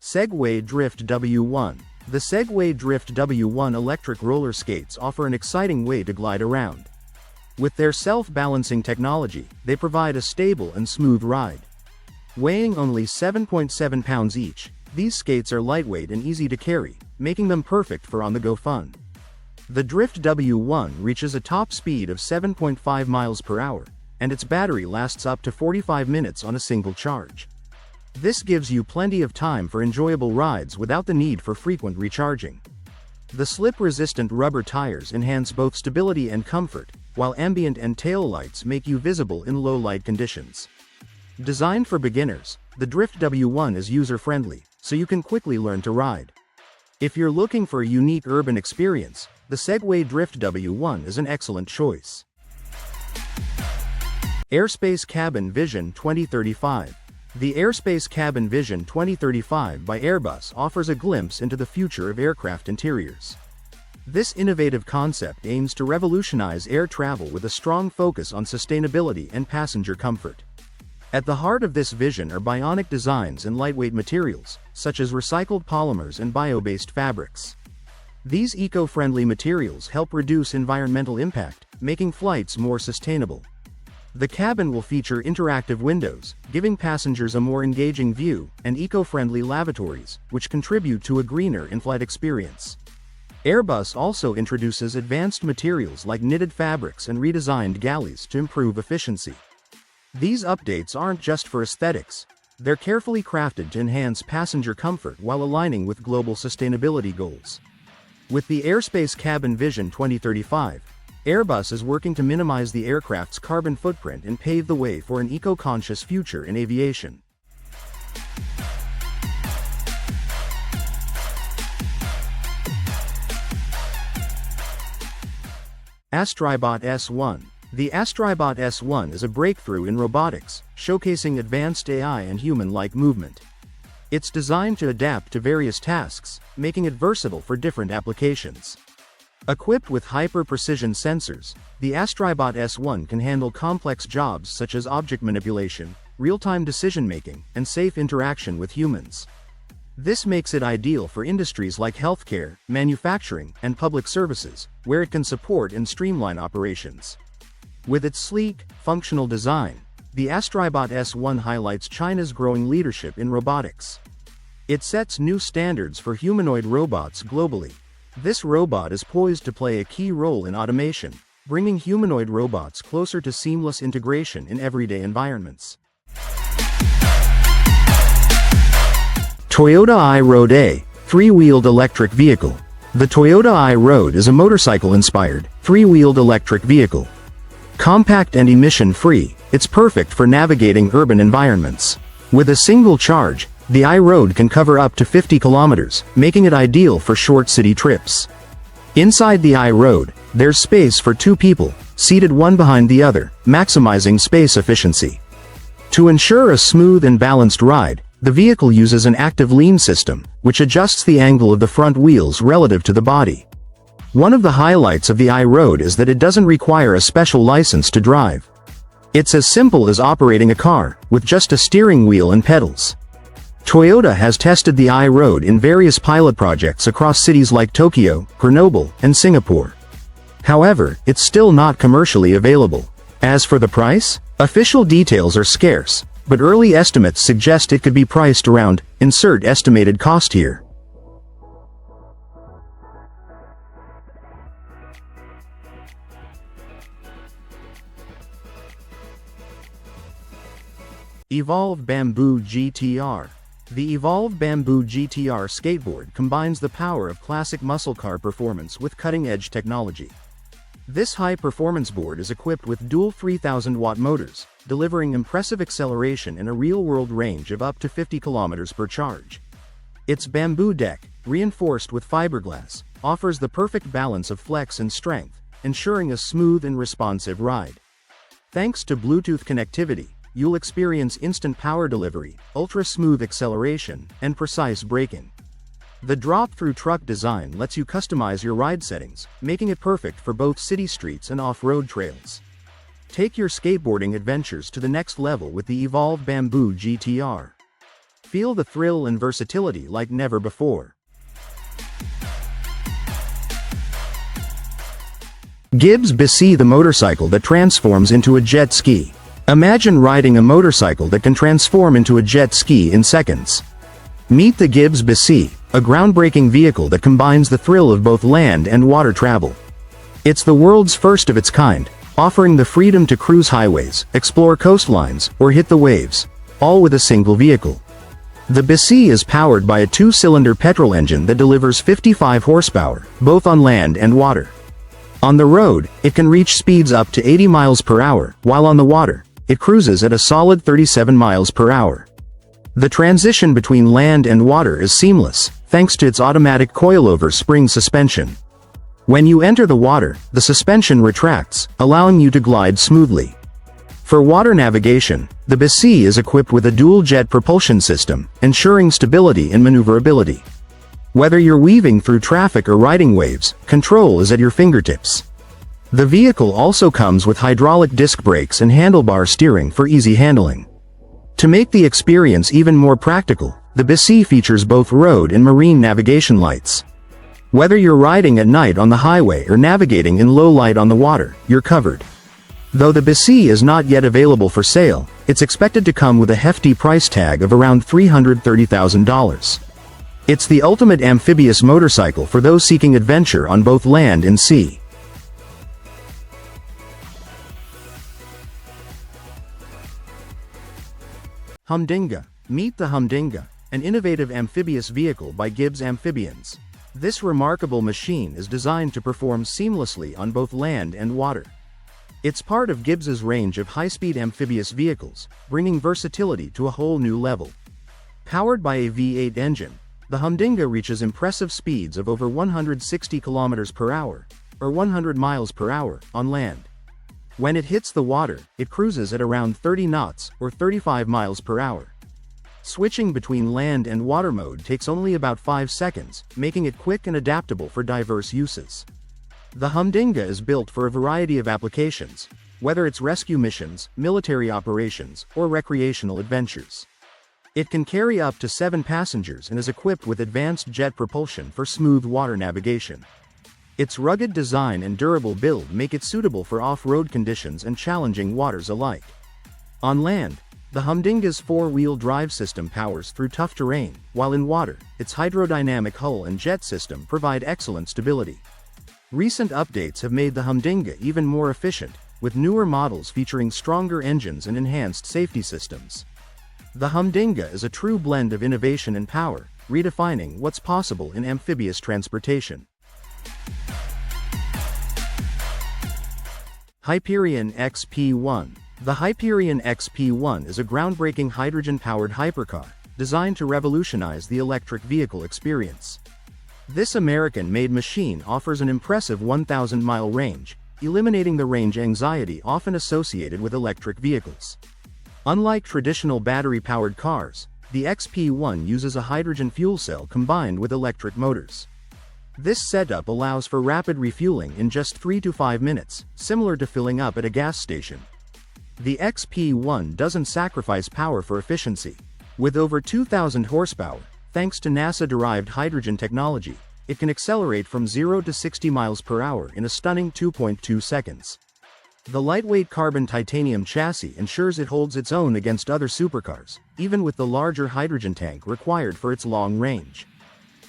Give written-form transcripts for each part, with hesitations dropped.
Segway Drift W1. The Segway Drift W1 electric roller skates offer an exciting way to glide around. With their self-balancing technology, they provide a stable and smooth ride. Weighing only 7.7 pounds each, these skates are lightweight and easy to carry, making them perfect for on-the-go fun. The Drift W1 reaches a top speed of 7.5 miles per hour, and its battery lasts up to 45 minutes on a single charge. This gives you plenty of time for enjoyable rides without the need for frequent recharging. The slip-resistant rubber tires enhance both stability and comfort, while ambient and tail lights make you visible in low-light conditions. Designed for beginners, the Drift W1 is user-friendly, so you can quickly learn to ride. If you're looking for a unique urban experience, the Segway Drift W1 is an excellent choice. Airspace Cabin Vision 2035. The Airspace Cabin Vision 2035 by Airbus offers a glimpse into the future of aircraft interiors. This innovative concept aims to revolutionize air travel with a strong focus on sustainability and passenger comfort. At the heart of this vision are bionic designs and lightweight materials, such as recycled polymers and bio-based fabrics. These eco-friendly materials help reduce environmental impact, making flights more sustainable. The cabin will feature interactive windows, giving passengers a more engaging view, and eco-friendly lavatories, which contribute to a greener in-flight experience. Airbus also introduces advanced materials like knitted fabrics and redesigned galleys to improve efficiency. These updates aren't just for aesthetics, they're carefully crafted to enhance passenger comfort while aligning with global sustainability goals. With the Airspace Cabin Vision 2035, Airbus is working to minimize the aircraft's carbon footprint and pave the way for an eco-conscious future in aviation. Astribot S1. The Astribot S1 is a breakthrough in robotics, showcasing advanced AI and human-like movement. It's designed to adapt to various tasks, making it versatile for different applications. Equipped with hyper-precision sensors, the Astribot S1 can handle complex jobs such as object manipulation, real-time decision-making, and safe interaction with humans. This makes it ideal for industries like healthcare, manufacturing, and public services, where it can support and streamline operations. With its sleek, functional design, the Astribot S1 highlights China's growing leadership in robotics. It sets new standards for humanoid robots globally. This robot is poised to play a key role in automation, bringing humanoid robots closer to seamless integration in everyday environments. Toyota i-Road A, three-wheeled electric vehicle. The Toyota i-Road is a motorcycle-inspired, three-wheeled electric vehicle. Compact and emission-free, it's perfect for navigating urban environments. With a single charge, the i-Road can cover up to 50 kilometers, making it ideal for short city trips. Inside the i-Road, there's space for two people, seated one behind the other, maximizing space efficiency. To ensure a smooth and balanced ride, the vehicle uses an active lean system, which adjusts the angle of the front wheels relative to the body. One of the highlights of the i-Road is that it doesn't require a special license to drive. It's as simple as operating a car, with just a steering wheel and pedals. Toyota has tested the i-Road in various pilot projects across cities like Tokyo, Grenoble, and Singapore. However, it's still not commercially available. As for the price, official details are scarce, but early estimates suggest it could be priced around, insert estimated cost here. Evolve Bamboo GTR. The Evolve Bamboo GTR skateboard combines the power of classic muscle car performance with cutting-edge technology. This high-performance board is equipped with dual 3,000-watt motors, delivering impressive acceleration and a real-world range of up to 50 kilometers per charge. Its bamboo deck, reinforced with fiberglass, offers the perfect balance of flex and strength, ensuring a smooth and responsive ride. Thanks to Bluetooth connectivity, you'll experience instant power delivery, ultra-smooth acceleration, and precise braking. The drop-through truck design lets you customize your ride settings, making it perfect for both city streets and off-road trails. Take your skateboarding adventures to the next level with the Evolve Bamboo GTR. Feel the thrill and versatility like never before. Gibbs BC, the motorcycle that transforms into a jet ski. Imagine riding a motorcycle that can transform into a jet ski in seconds. Meet the Gibbs BC, a groundbreaking vehicle that combines the thrill of both land and water travel. It's the world's first of its kind, offering the freedom to cruise highways, explore coastlines, or hit the waves, all with a single vehicle. The BC is powered by a 2-cylinder petrol engine that delivers 55 horsepower, both on land and water. On the road, it can reach speeds up to 80 miles per hour, while on the water, it cruises at a solid 37 miles per hour. The transition between land and water is seamless, thanks to its automatic coilover spring suspension. When you enter the water, the suspension retracts, allowing you to glide smoothly. For water navigation, the BC is equipped with a dual-jet propulsion system, ensuring stability and maneuverability. Whether you're weaving through traffic or riding waves, control is at your fingertips. The vehicle also comes with hydraulic disc brakes and handlebar steering for easy handling. To make the experience even more practical, the BC features both road and marine navigation lights. Whether you're riding at night on the highway or navigating in low light on the water, you're covered. Though the BC is not yet available for sale, it's expected to come with a hefty price tag of around $330,000. It's the ultimate amphibious motorcycle for those seeking adventure on both land and sea. Humdinga. Meet the Humdinga, an innovative amphibious vehicle by Gibbs Amphibians. This remarkable machine is designed to perform seamlessly on both land and water. It's part of Gibbs's range of high-speed amphibious vehicles, bringing versatility to a whole new level. Powered by a V8 engine, the Humdinga reaches impressive speeds of over 160 km per hour, or 100 miles per hour, on land. When it hits the water, it cruises at around 30 knots, or 35 miles per hour. Switching between land and water mode takes only about 5 seconds, making it quick and adaptable for diverse uses. The Humdinga is built for a variety of applications, whether it's rescue missions, military operations, or recreational adventures. It can carry up to 7 passengers and is equipped with advanced jet propulsion for smooth water navigation. Its rugged design and durable build make it suitable for off-road conditions and challenging waters alike. On land, the Humdinga's 4-wheel drive system powers through tough terrain, while in water, its hydrodynamic hull and jet system provide excellent stability. Recent updates have made the Humdinga even more efficient, with newer models featuring stronger engines and enhanced safety systems. The Humdinga is a true blend of innovation and power, redefining what's possible in amphibious transportation. Hyperion XP-1. The Hyperion XP-1 is a groundbreaking hydrogen-powered hypercar, designed to revolutionize the electric vehicle experience. This American-made machine offers an impressive 1,000-mile range, eliminating the range anxiety often associated with electric vehicles. Unlike traditional battery-powered cars, the XP-1 uses a hydrogen fuel cell combined with electric motors. This setup allows for rapid refueling in just 3 to 5 minutes, similar to filling up at a gas station. The XP-1 doesn't sacrifice power for efficiency. With over 2,000 horsepower, thanks to NASA-derived hydrogen technology, it can accelerate from 0 to 60 miles per hour in a stunning 2.2 seconds. The lightweight carbon titanium chassis ensures it holds its own against other supercars, even with the larger hydrogen tank required for its long range.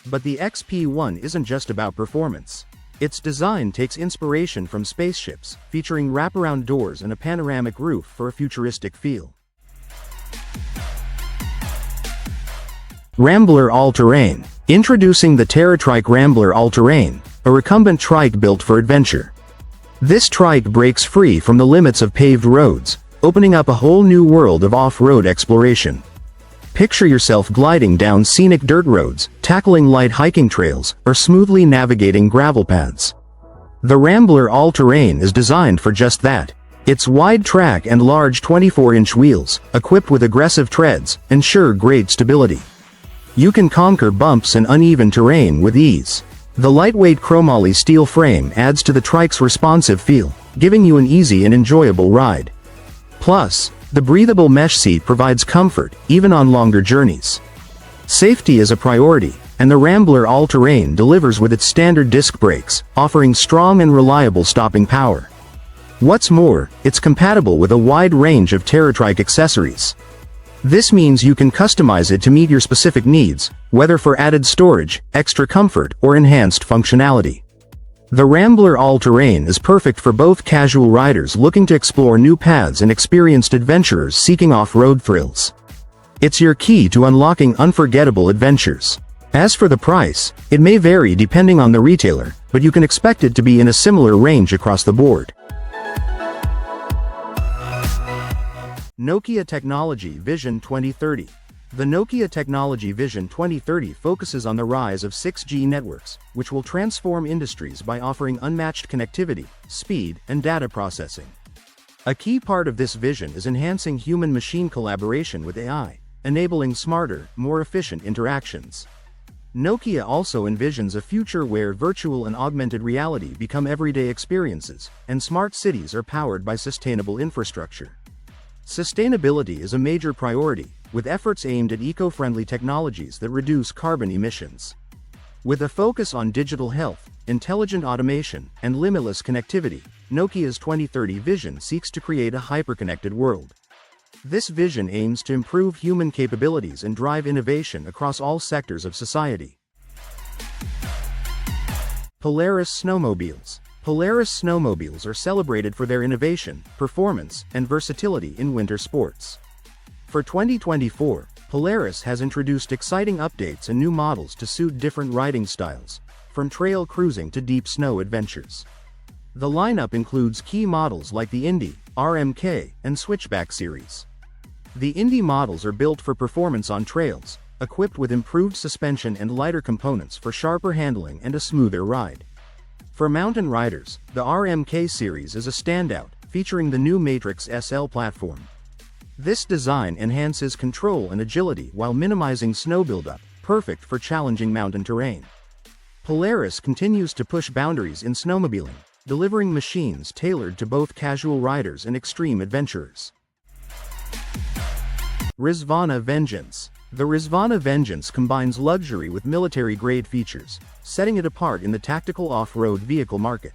But the XP-1 isn't just about performance. Its design takes inspiration from spaceships, featuring wraparound doors and a panoramic roof for a futuristic feel. Rambler All-Terrain. Introducing the TerraTrike Rambler All-Terrain, a recumbent trike built for adventure. This trike breaks free from the limits of paved roads, opening up a whole new world of off-road exploration. Picture yourself gliding down scenic dirt roads, tackling light hiking trails, or smoothly navigating gravel paths. The Rambler All-Terrain is designed for just that. Its wide track and large 24-inch wheels, equipped with aggressive treads, ensure great stability. You can conquer bumps and uneven terrain with ease. The lightweight chromoly steel frame adds to the trike's responsive feel, giving you an easy and enjoyable ride. Plus, the breathable mesh seat provides comfort, even on longer journeys. Safety is a priority, and the Rambler All-Terrain delivers with its standard disc brakes, offering strong and reliable stopping power. What's more, it's compatible with a wide range of TerraTrike accessories. This means you can customize it to meet your specific needs, whether for added storage, extra comfort, or enhanced functionality. The Rambler All-Terrain is perfect for both casual riders looking to explore new paths and experienced adventurers seeking off-road thrills. It's your key to unlocking unforgettable adventures. As for the price, it may vary depending on the retailer, but you can expect it to be in a similar range across the board. Nokia Technology Vision 2030. The Nokia Technology Vision 2030 focuses on the rise of 6G networks, which will transform industries by offering unmatched connectivity, speed, and data processing. A key part of this vision is enhancing human-machine collaboration with AI, enabling smarter, more efficient interactions. Nokia also envisions a future where virtual and augmented reality become everyday experiences, and smart cities are powered by sustainable infrastructure. Sustainability is a major priority, with efforts aimed at eco-friendly technologies that reduce carbon emissions. With a focus on digital health, intelligent automation, and limitless connectivity, Nokia's 2030 vision seeks to create a hyper-connected world. This vision aims to improve human capabilities and drive innovation across all sectors of society. Polaris Snowmobiles. Polaris Snowmobiles are celebrated for their innovation, performance, and versatility in winter sports. For 2024, Polaris has introduced exciting updates and new models to suit different riding styles, from trail cruising to deep snow adventures. The lineup includes key models like the Indy, RMK, and Switchback series. The Indy models are built for performance on trails, equipped with improved suspension and lighter components for sharper handling and a smoother ride. For mountain riders, the RMK series is a standout, featuring the new Matrix SL platform. This design enhances control and agility while minimizing snow buildup, perfect for challenging mountain terrain. Polaris continues to push boundaries in snowmobiling, delivering machines tailored to both casual riders and extreme adventurers. Rezvani Vengeance. The Rezvani Vengeance combines luxury with military-grade features, setting it apart in the tactical off-road vehicle market.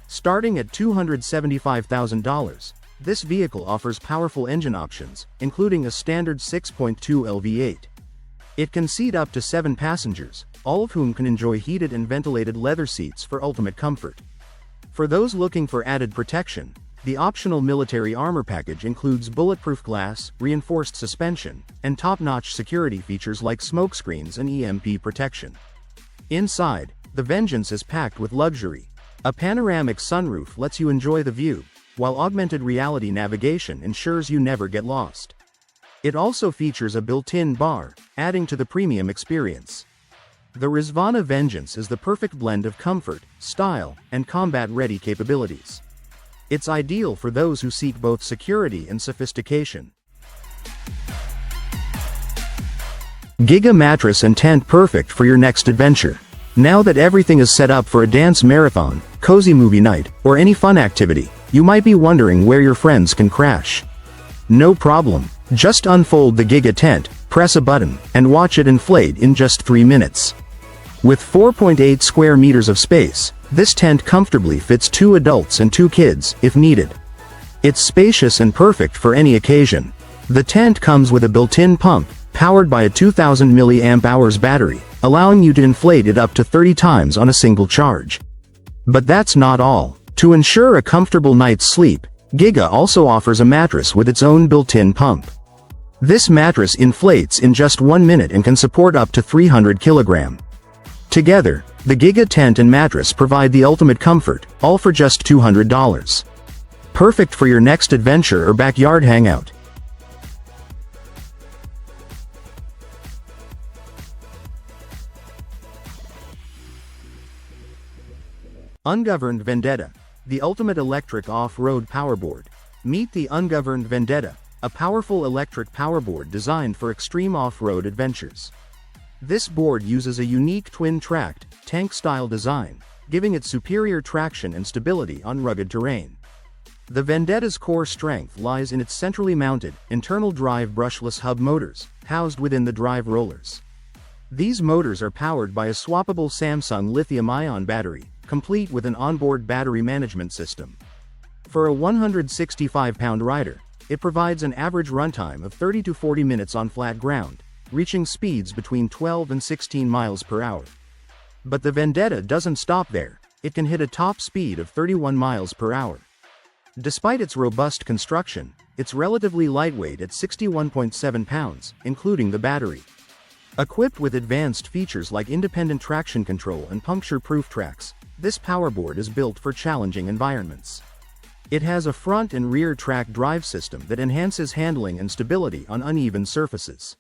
Starting at $275,000, this vehicle offers powerful engine options, including a standard 6.2L V8. It can seat up to 7 passengers, all of whom can enjoy heated and ventilated leather seats for ultimate comfort. For those looking for added protection, the optional military armor package includes bulletproof glass, reinforced suspension, and top-notch security features like smokescreens and EMP protection. Inside, the Vengeance is packed with luxury. A panoramic sunroof lets you enjoy the view, while augmented reality navigation ensures you never get lost. It also features a built-in bar, adding to the premium experience. The Rezvani Vengeance is the perfect blend of comfort, style, and combat-ready capabilities. It's ideal for those who seek both security and sophistication. Giga mattress and tent perfect for your next adventure. Now that everything is set up for a dance marathon, cozy movie night, or any fun activity, you might be wondering where your friends can crash. No problem. Just unfold the Giga tent, press a button, and watch it inflate in just 3 minutes. With 4.8 square meters of space, this tent comfortably fits 2 adults and 2 kids, if needed. It's spacious and perfect for any occasion. The tent comes with a built-in pump, powered by a 2000 mAh battery, allowing you to inflate it up to 30 times on a single charge. But that's not all. To ensure a comfortable night's sleep, Giga also offers a mattress with its own built-in pump. This mattress inflates in just 1 minute and can support up to 300 kilograms. Together, the Giga tent and mattress provide the ultimate comfort, all for just $200. Perfect for your next adventure or backyard hangout. Ungoverned Vendetta, the ultimate electric off-road powerboard. Meet the Ungoverned Vendetta, a powerful electric powerboard designed for extreme off-road adventures. This board uses a unique twin-tracked, tank-style design, giving it superior traction and stability on rugged terrain. The Vendetta's core strength lies in its centrally mounted, internal drive brushless hub motors, housed within the drive rollers. These motors are powered by a swappable Samsung lithium-ion battery, complete with an onboard battery management system. For a 165-pound rider, it provides an average runtime of 30 to 40 minutes on flat ground, reaching speeds between 12 and 16 miles per hour. But the Vendetta doesn't stop there. It can hit a top speed of 31 miles per hour. Despite its robust construction, it's relatively lightweight at 61.7 pounds, including the battery. Equipped with advanced features like independent traction control and puncture-proof tracks, this powerboard is built for challenging environments. It has a front and rear track drive system that enhances handling and stability on uneven surfaces.